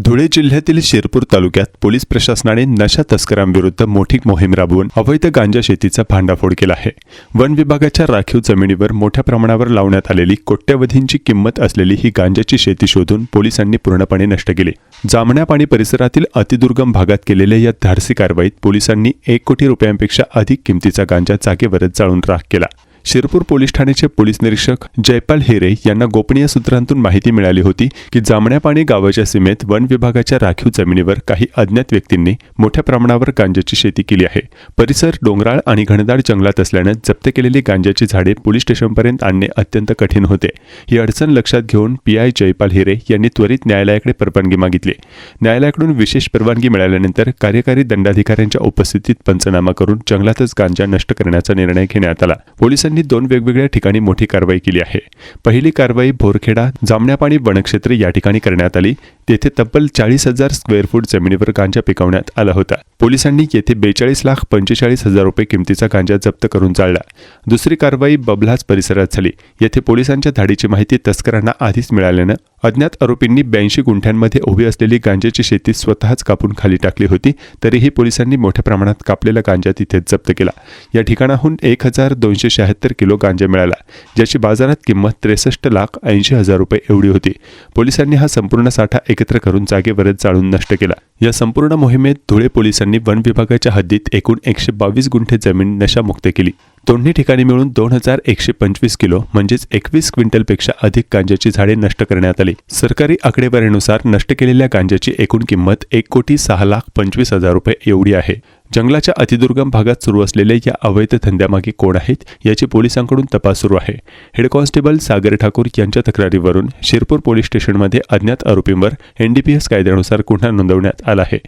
धुळे जिल्ह्यातील शिरपूर तालुक्यात पोलीस प्रशासनाने नशा तस्करांविरुद्ध मोठी मोहीम राबवून अवैध गांजा शेतीचा भांडाफोड केला आहे। वन विभागाच्या राखीव जमिनीवर मोठ्या प्रमाणावर लावण्यात आलेली कोट्यवधींची किंमत असलेली ही गांजाची शेती शोधून पोलिसांनी पूर्णपणे नष्ट केली। जामण्यापाणी परिसरातील अतिदुर्गम भागात केलेल्या या धाडसी कारवाईत पोलिसांनी 1 कोटी रुपयांपेक्षा अधिक किमतीचा गांजा जागेवरच जाळून राख केला। शिरपूर पोलीस ठाण्याचे पोलीस निरीक्षक जयपाल हिरे यांना गोपनीय सूत्रांतून माहिती मिळाली होती की जामण्यापाणी गावाच्या सीमेत वन विभागाच्या राखीव जमिनीवर काही अज्ञात व्यक्तींनी मोठ्या प्रमाणावर गांजाची शेती केली आहे। परिसर डोंगराळ आणि घनदाट जंगलात असल्याने जप्त केलेली गांजाची झाडे पोलीस स्टेशनपर्यंत आणणे अत्यंत कठीण होते। ही अडचण लक्षात घेऊन पीआय जयपाल हिरे यांनी त्वरित न्यायालयाकडे परवानगी मागितली। न्यायालयाकडून विशेष परवानगी मिळाल्यानंतर कार्यकारी दंडाधिकाऱ्यांच्या उपस्थितीत पंचनामा करून जंगलातच गांजा नष्ट करण्याचा निर्णय घेण्यात आला। पोलिसांनी 2 वेगवेगळ्या ठिकाणी मोठी कारवाई केली आहे। पहिली कारवाई भोरखेडा जामण्यापाणी वनक्षेत्र या ठिकाणी करण्यात आली। तेथे तब्बल 40,000 स्क्वेअर फूट जमिनीवर गांजा पिकवण्यात आला होता। पोलिसांनी येथे 42,45,000 रुपये किमतीचा गांजा जप्त करून जाळला। दुसरी कारवाई बबलाज परिसरात झाली। येथे पोलिसांच्या धाडीची माहिती तस्करांना आधीच मिळाल्याने अज्ञात आरोपींनी 82 गुंठ्यांमध्ये उभी असलेली गांजाची शेती स्वतःच कापून खाली टाकली होती। तरीही पोलिसांनी मोठ्या प्रमाणात कापलेला गांजा तिथेच जप्त केला। या ठिकाणाहून 1,276 किलो गांजा मिळाला, ज्याची बाजारात किंमत 63,80,000 रुपये एवढी होती। पोलिसांनी हा संपूर्ण साठा एकत्र करून जागेवरच जाळून नष्ट केला। या संपूर्ण मोहिमेत धुळे पोलिसांनी वन विभागाच्या हद्दीत एकूण 122 गुंठे जमीन नशामुक्त केली। दोन्ही ठिकाणी मिळून 2,125 किलो म्हणजेच 21 क्विंटलपेक्षा अधिक गांजाची झाडे नष्ट करण्यात आली। सरकारी आकडेवारीनुसार नष्ट केलेल्या गांजाची एकूण किंमत 1,06,25,000 रुपये एवढी आहे। जंगलाच्या अतिदुर्गम भागात सुरू असलेल्या या अवैध धंद्यामागे कोण आहेत याची पोलिसांकडून तपास सुरू आहे। हेड कॉन्स्टेबल सागर ठाकूर यांच्या तक्रारीवरून शिरपूर पोलीस स्टेशनमध्ये अज्ञात आरोपींवर NDPS कायद्यानुसार गुन्हा नोंदवण्यात आला आहे।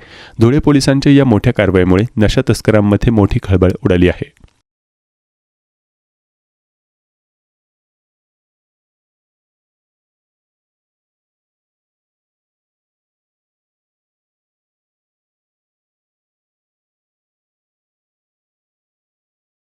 धुळे पोलिसांच्या या मोठ्या कारवाईमुळे नशा तस्करांमध्ये मोठी खळबळ उडाली आहे।